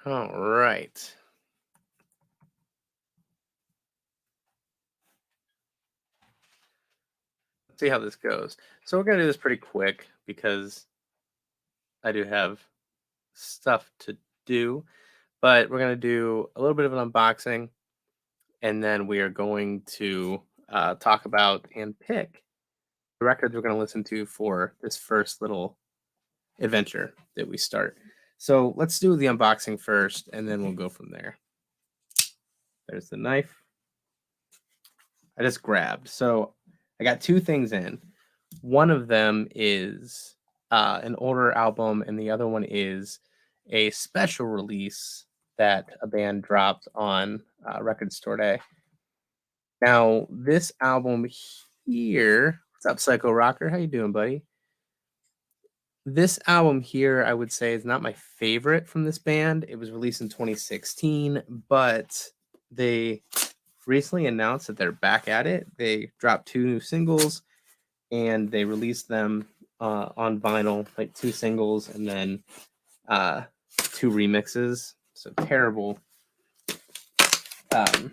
All right. Let's see how this goes. So we're gonna do this pretty quick because I do have stuff to do, but we're gonna do a little bit of an unboxing, and then we are going to talk about and pick the records we're gonna listen to for this first little adventure that we start. So let's do the unboxing first, and then we'll go from there. There's the knife I just grabbed. So I got two things in. One of them is an older album, and the other one is a special release that a band dropped on Record Store Day. Now, this album here, what's up, Psycho Rocker? How you doing, buddy? This album here, I would say, is not my favorite from this band. It was released in 2016, but they recently announced that they're back at it. They dropped two new singles and they released them on vinyl, like two singles and then two remixes. So terrible. Um,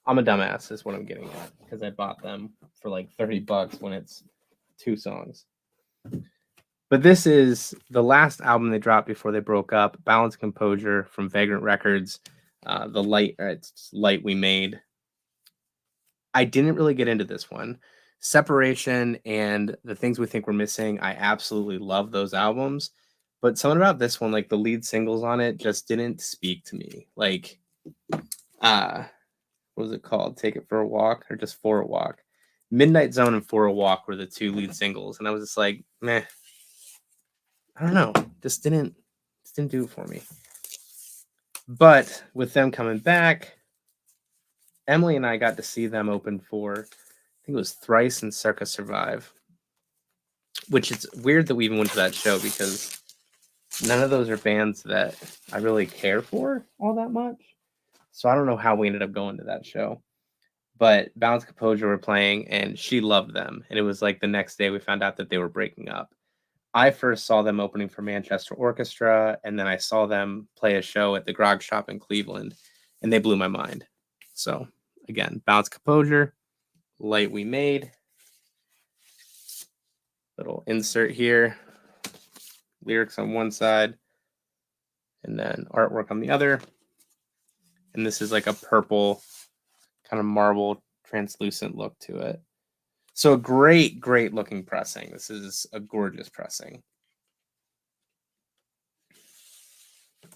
I'm a dumbass, is what I'm getting at, because I bought them for like $30 when it's two songs. But this is the last album they dropped before they broke up. Balance Composure from Vagrant Records. The light, it's Light We Made. I didn't really get into this one. Separation and The Things We Think We're Missing, I absolutely love those albums. But something about this one, like the lead singles on it, just didn't speak to me. Like, what was it called? Take It for a Walk or just For a Walk? Midnight Zone and For a Walk were the two lead singles. And I was just like, meh. I don't know. Just didn't do it for me. But with them coming back, Emily and I got to see them open for, I think it was Thrice and Circa Survive, which it's weird that we even went to that show because none of those are bands that I really care for all that much. So I don't know how we ended up going to that show. But Balance Composure were playing and she loved them. And it was like the next day we found out that they were breaking up. I first saw them opening for Manchester Orchestra, and then I saw them play a show at the Grog Shop in Cleveland, and they blew my mind. So, again, Balance Composure, Light We Made, little insert here, lyrics on one side, and then artwork on the other. And this is like a purple, kind of marble, translucent look to it. So, a great, great looking pressing. This is a gorgeous pressing. I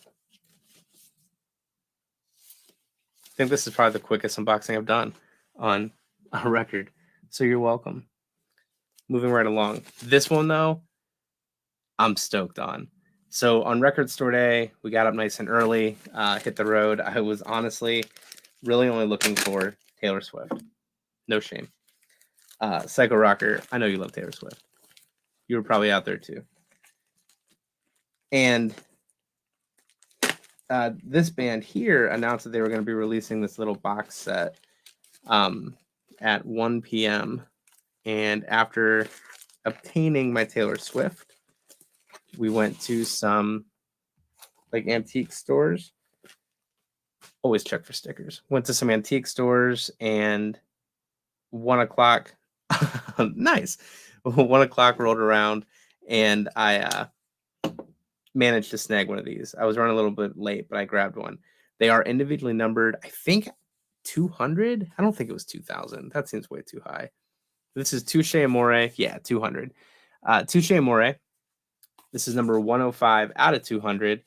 think this is probably the quickest unboxing I've done on a record. So you're welcome. Moving right along. This one, though, I'm stoked on. So on Record Store Day, we got up nice and early, hit the road. I was honestly really only looking for Taylor Swift. No shame. Psycho Rocker, I know you love Taylor Swift. You were probably out there too. And this band here announced that they were going to be releasing this little box set at 1 p.m. And after obtaining my Taylor Swift, we went to some like antique stores. Always check for stickers. Went to some antique stores and 1 o'clock. Nice. 1 o'clock rolled around and I managed to snag one of these. I was running a little bit late, but I grabbed one. They are individually numbered, I think 200. I don't think it was 2000. That seems way too high. This is Touche Amore. Yeah, 200. Touche Amore. This is number 105 out of 200.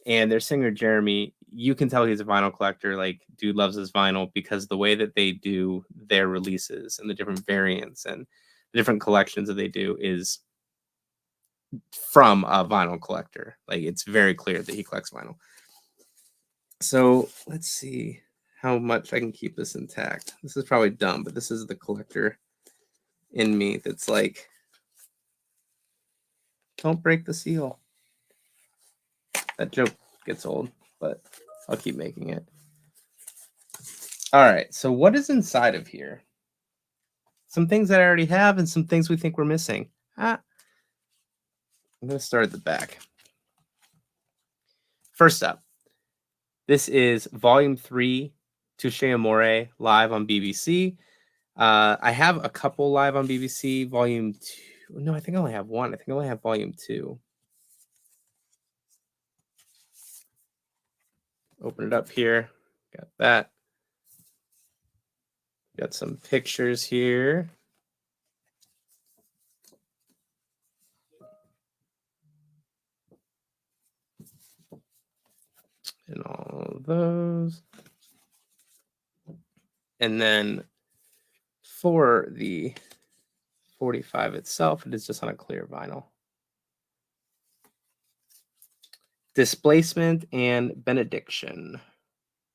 And their singer, Jeremy, you can tell he's a vinyl collector. Like, dude loves his vinyl because the way that they do their releases and the different variants and the different collections that they do is from a vinyl collector. Like, it's very clear that he collects vinyl. So let's see how much I can keep this intact. This is probably dumb, but this is the collector in me that's like, don't break the seal. That joke gets old, but I'll keep making it. All right, so what is inside of here? Some things that I already have and some things we think we're missing. I'm going to start at the back. First up, this is Volume 3, Touche Amore, live on BBC. I have a couple live on BBC. Volume 2. No, I think I only have one. I think I only have Volume 2. Open it up here. Got that. Got some pictures here. And all of those. And then for the 45 itself, it is just on a clear vinyl. Displacement and Benediction,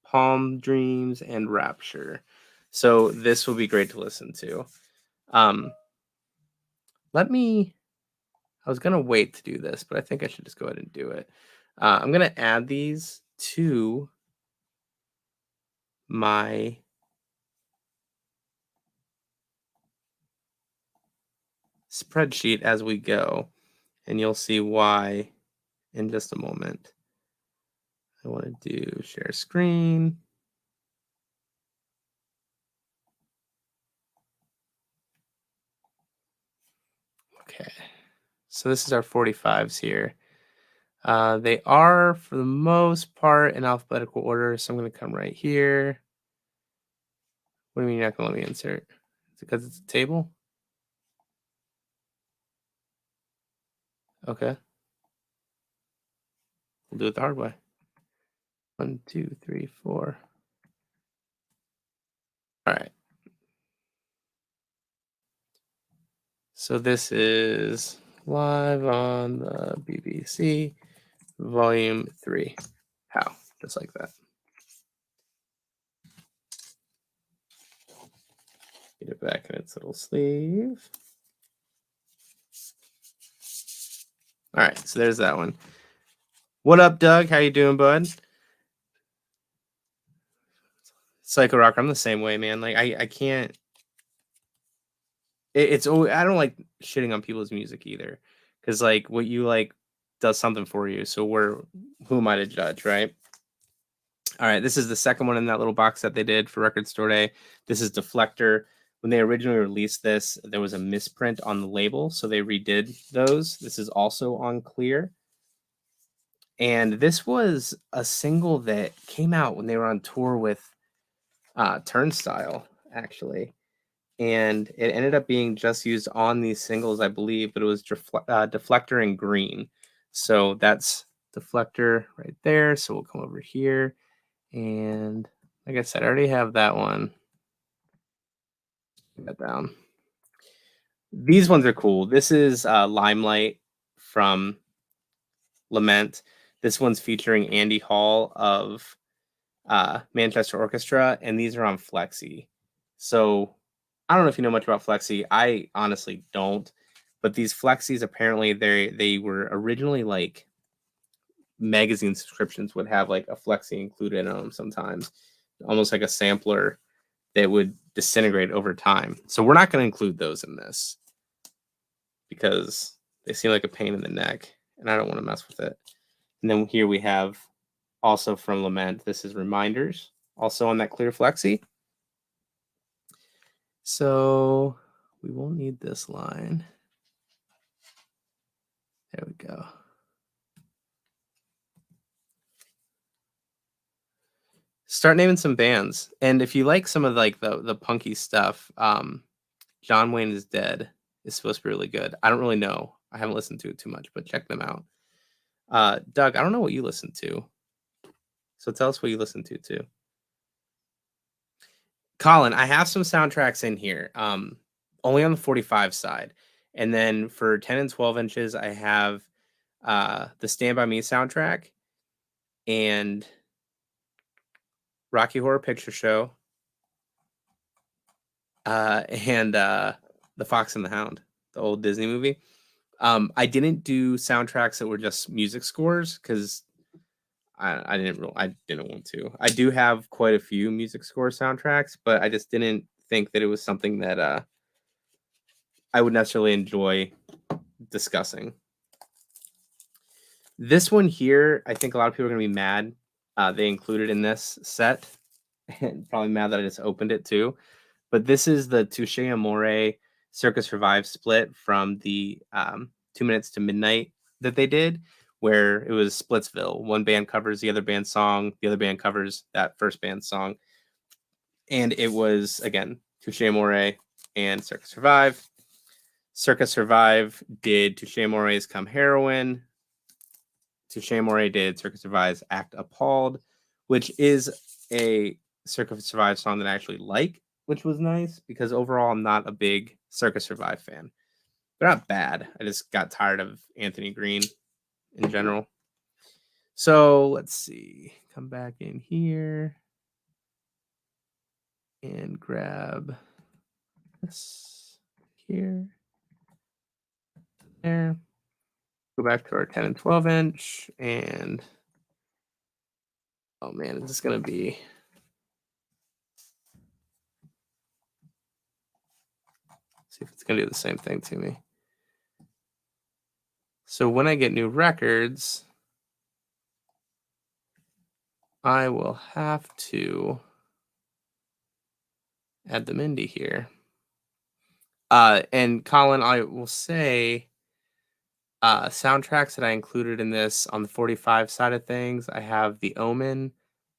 Palm Dreams and Rapture. So this will be great to listen to. I was going to wait to do this, but I think I should just go ahead and do it. I'm going to add these to my spreadsheet as we go, and you'll see why in just a moment. I want to do share screen. Okay, so this is our 45s here. They are, for the most part, in alphabetical order, so I'm going to come right here. What do you mean you're not going to let me insert? Is it because it's a table? Okay. We'll do it the hard way. 1, 2, 3, 4. All right. So this is live on the BBC, Volume 3. How? Just like that. Get it back in its little sleeve. All right, so there's that one. What up, Doug? How you doing, bud? Psycho Rocker, I'm the same way, man. Like I can't. It's always, I don't like shitting on people's music either, because like what you like does something for you. So who am I to judge, right? All right, this is the second one in that little box that they did for Record Store Day. This is Deflector. When they originally released this, there was a misprint on the label, so they redid those. This is also on clear. And this was a single that came out when they were on tour with Turnstile, actually. And it ended up being just used on these singles, I believe, but it was Deflector in green. So that's Deflector right there. So we'll come over here. And like I said, I already have that one. Get that down. These ones are cool. This is Limelight from Lament. This one's featuring Andy Hall of Manchester Orchestra, and these are on Flexi. So I don't know if you know much about Flexi. I honestly don't. But these Flexis, apparently, they were originally like magazine subscriptions would have like a Flexi included in them sometimes, almost like a sampler that would disintegrate over time. So we're not going to include those in this because they seem like a pain in the neck, and I don't want to mess with it. And then here we have also from Lament. This is Reminders, also on that clear Flexi. So we won't need this line. There we go. Start naming some bands. And if you like some of like the punky stuff, John Wayne is Dead is supposed to be really good. I don't really know. I haven't listened to it too much, but check them out. Doug, I don't know what you listen to. So tell us what you listen to too. Colin, I have some soundtracks in here. Only on the 45 side. And then for 10 and 12 inches, I have the Stand By Me soundtrack and Rocky Horror Picture Show and The Fox and the Hound, the old Disney movie. I didn't do soundtracks that were just music scores because I didn't want to. I do have quite a few music score soundtracks, but I just didn't think that it was something that I would necessarily enjoy discussing. This one here, I think a lot of people are going to be mad. They included in this set, and probably mad that I just opened it too. But this is the Touche Amore Circus Revive split from the 2 Minutes to Midnight that they did, where it was Splitsville. One band covers the other band's song, the other band covers that first band's song. And it was, again, Touche Amore and Circus Revive. Circus Revive did Touche Amore's Come Heroin. Touche Amore did Circus Revive's Act Appalled, which is a Circus Survive song that I actually like, which was nice because overall I'm not a big Circus Survive fan. They're not bad. I just got tired of Anthony Green in general. So let's see. Come back in here and grab this here. There. Go back to our 10 and 12 inch and oh man, is this gonna be see if it's gonna do the same thing to me. So when I get new records, I will have to add them into here. And Colin, I will say soundtracks that I included in this on the 45 side of things. I have The Omen,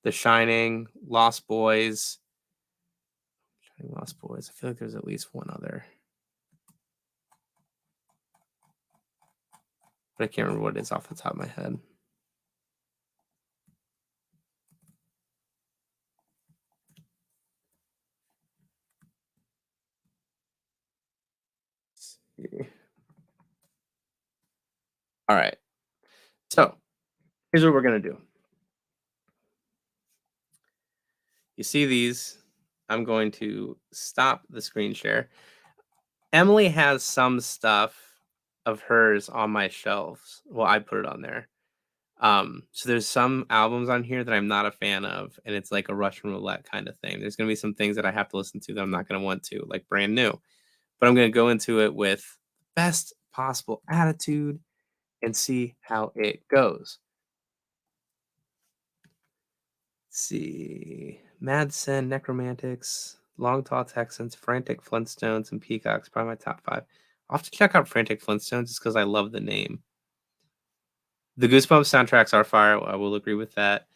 The Shining, Lost Boys. Lost Boys. I feel like there's at least one other. But I can't remember what it is off the top of my head. Let's see. All right. So here's what we're going to do. You see these. I'm going to stop the screen share. Emily has some stuff of hers on my shelves. Well, I put it on there. So there's some albums on here that I'm not a fan of, and it's like a Russian roulette kind of thing. There's going to be some things that I have to listen to that I'm not going to want to, like brand new. But I'm going to go into it with best possible attitude and see how it goes. Let's see. Madsen, Necromantics, Long Tall Texans, Frantic Flintstones, and Peacocks. Probably my top 5. I'll have to check out Frantic Flintstones just because I love the name. The Goosebumps soundtracks are fire. I will agree with that.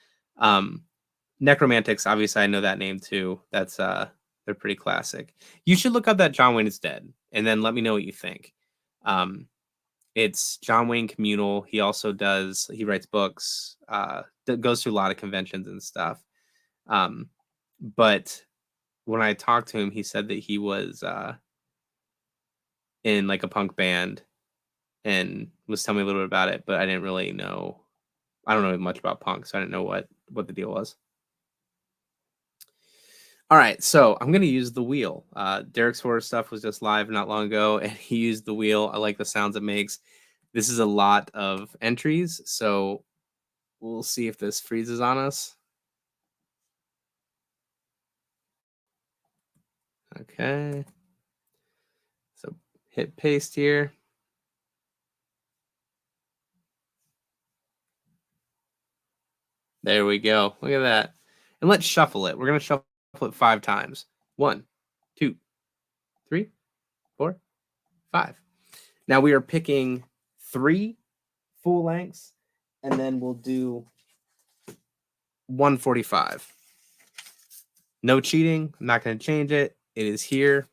Necromantics, obviously, I know that name too. That's they're pretty classic. You should look up that John Wayne is Dead, and then let me know what you think. It's John Wayne communal. He also he writes books, goes to a lot of conventions and stuff. But when I talked to him, he said that he was in like a punk band and was telling me a little bit about it, but I didn't really know. I don't know much about punk, so I didn't know what the deal was. All right, so I'm going to use the wheel. Derek's horror stuff was just live not long ago, and he used the wheel. I like the sounds it makes. This is a lot of entries, so we'll see if this freezes on us. Okay. So hit paste here. There we go. Look at that. And let's shuffle it. We're going to shuffle it 5 times. 1, 2, 3, 4, 5. Now we are picking 3 full lengths, and then we'll do 145. No cheating. I'm not going to change it. It is here.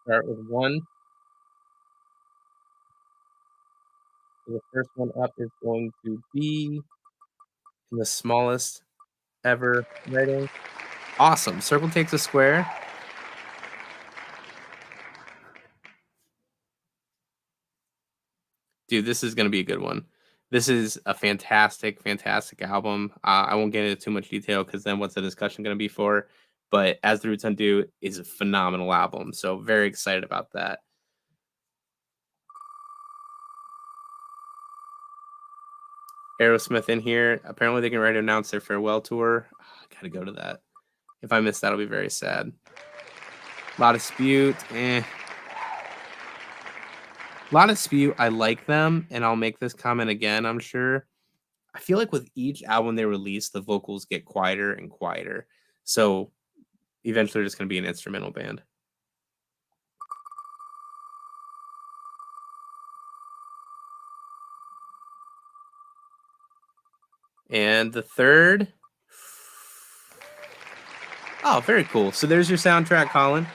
Start with 1. The first one up is going to be in the smallest ever writing. Awesome. Circle takes a square. Dude, this is going to be a good one. This is a fantastic, fantastic album. I won't get into too much detail because then what's the discussion going to be for? But As the Roots Undo is a phenomenal album. So very excited about that. Aerosmith in here. Apparently they can ready to announce their farewell tour. I got to go to that. If I miss that, I'll be very sad. A lot of Dispute. A Lot of Spew, I like them, and I'll make this comment again, I'm sure. I feel like with each album they release, the vocals get quieter and quieter. So eventually they're just going to be an instrumental band. And the third. Oh, very cool. So there's your soundtrack, Colin.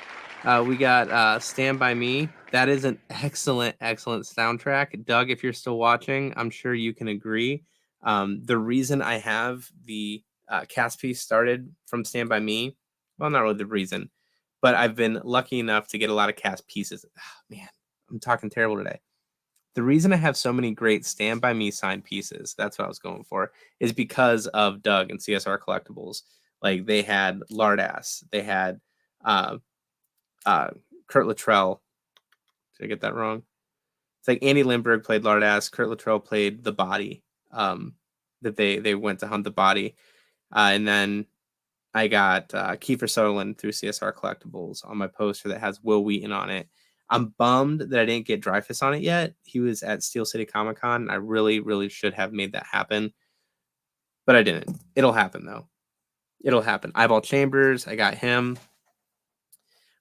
We got Stand By Me. That is an excellent, excellent soundtrack. Doug, if you're still watching, I'm sure you can agree. The reason I have the cast piece started from Stand By Me, well, not really the reason, but I've been lucky enough to get a lot of cast pieces. Oh, man, I'm talking terrible today. The reason I have so many great Stand By Me signed pieces, that's what I was going for, is because of Doug and CSR Collectibles. Like they had Lardass, they had Kurt Luttrell. Did I get that wrong? It's like Andy Lindbergh played Lardass, Kurt Luttrell played the body. That they went to hunt the body, and then I got Kiefer Sutherland through CSR Collectibles on my poster that has Will Wheaton on it. I'm bummed that I didn't get Dreyfuss on it yet. He was at Steel City Comic Con. I really, really should have made that happen, but I didn't. It'll happen though. It'll happen. Eyeball Chambers, I got him.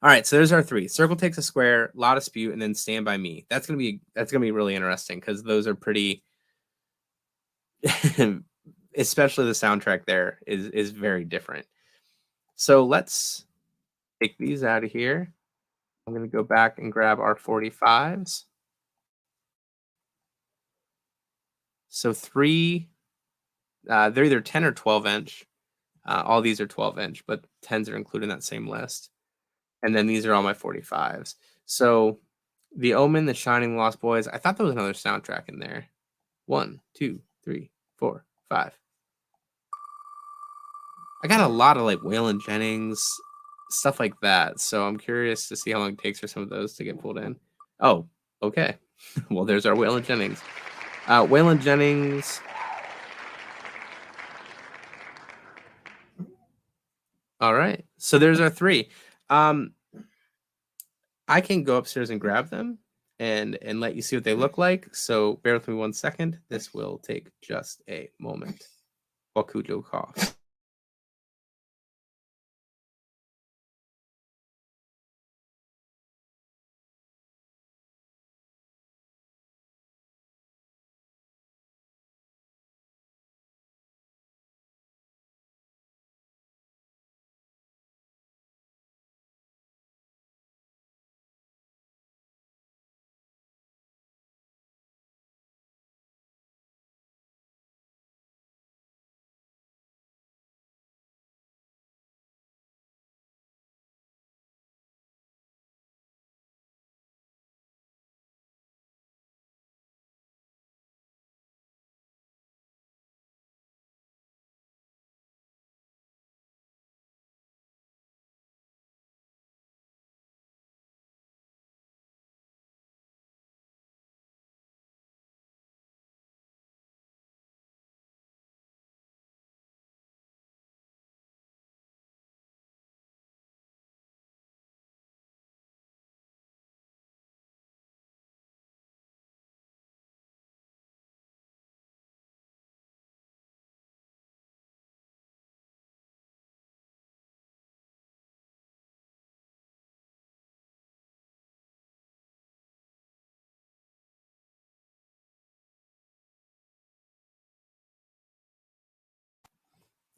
All right, so there's our three. Circle Takes a Square, Lot of Spew, and then Stand By Me. That's gonna be really interesting because those are pretty. Especially the soundtrack there is very different. So let's take these out of here. I'm gonna go back and grab our 45s. So three, they're either 10 or 12 inch. All these are 12 inch, but 10s are included in that same list. And then these are all my 45s. So The Omen, The Shining, Lost Boys. I thought there was another soundtrack in there. 1, 2, 3, 4, 5. I got a lot of like Waylon Jennings, stuff like that. So I'm curious to see how long it takes for some of those to get pulled in. Oh, okay. Well, there's our Waylon Jennings. Waylon Jennings. All right. So there's our three. I can go upstairs and grab them and let you see what they look like. So bear with me 1 second. This will take just a moment while Cujo coughs.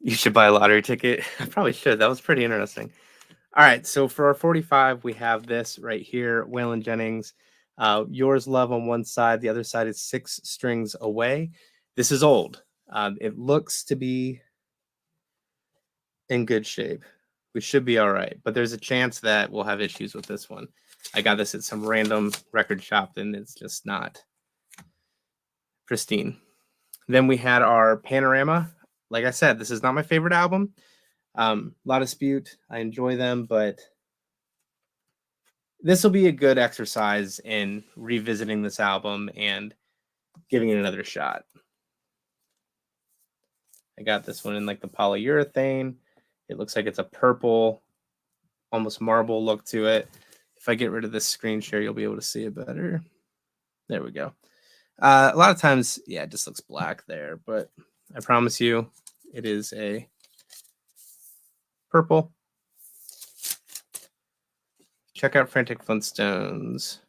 You should buy a lottery ticket. I probably should. That was pretty interesting. All right. So for our 45, we have this right here, Waylon Jennings. Yours Love on one side. The other side is 6 Strings Away. This is old. It looks to be in good shape. We should be all right. But there's a chance that we'll have issues with this one. I got this at some random record shop and it's just not pristine. Then we had our Panorama. Like I said, this is not my favorite album. A lot of Dispute. I enjoy them, but this will be a good exercise in revisiting this album and giving it another shot. I got this one in like the polyurethane. It looks like it's a purple, almost marble look to it. If I get rid of this screen share, you'll be able to see it better. There we go. A lot of times, yeah, it just looks black there, but I promise you it is a purple. Check out Frantic Flintstones.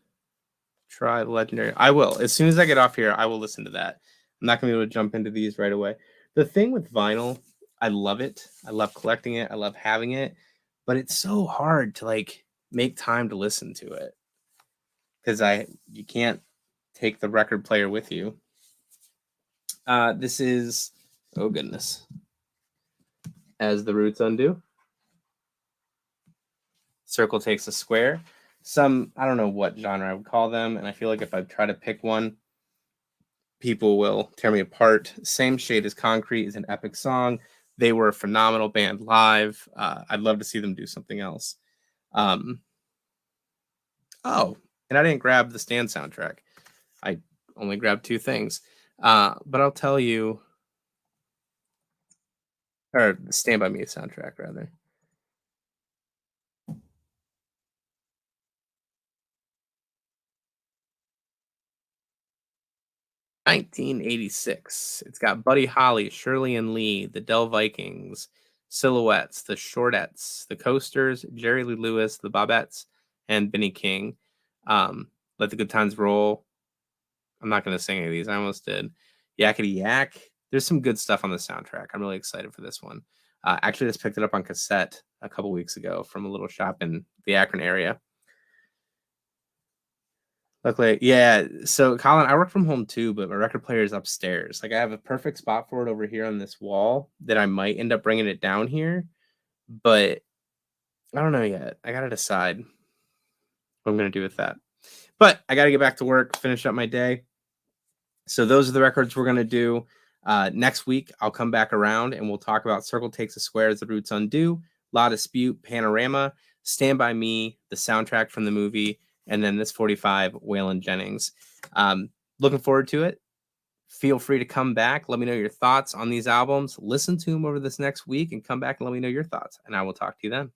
Try Legendary. I will. As soon as I get off here, I will listen to that. I'm not going to be able to jump into these right away. The thing with vinyl, I love it. I love collecting it. I love having it. But it's so hard to like make time to listen to it. Because you can't take the record player with you. This is, oh goodness, As the Roots Undo. Circle Takes a Square. I don't know what genre I would call them, and I feel like if I try to pick one, people will tear me apart. Same Shade as Concrete is an epic song. They were a phenomenal band live. I'd love to see them do something else. And I didn't grab the Stand soundtrack. I only grabbed two things. But I'll tell you, or the Stand By Me soundtrack, rather. 1986. It's got Buddy Holly, Shirley and Lee, the Dell Vikings, Silhouettes, the Shortettes, the Coasters, Jerry Lee Lewis, the Bobettes, and Benny King. Let the Good Times Roll. I'm not going to sing any of these. I almost did. Yakety Yak. There's some good stuff on the soundtrack. I'm really excited for this one. Actually, just picked it up on cassette a couple weeks ago from a little shop in the Akron area. Luckily, yeah. So, Colin, I work from home too, but my record player is upstairs. Like, I have a perfect spot for it over here on this wall that I might end up bringing it down here, but I don't know yet. I gotta decide what I'm gonna do with that. But I gotta get back to work, finish up my day. So those are the records we're gonna do. Next week, I'll come back around and we'll talk about Circle Takes a Square as the Roots Undo, La Dispute, Panorama, Stand By Me, the soundtrack from the movie, and then this 45, Waylon Jennings. Looking forward to it. Feel free to come back. Let me know your thoughts on these albums. Listen to them over this next week and come back and let me know your thoughts. And I will talk to you then.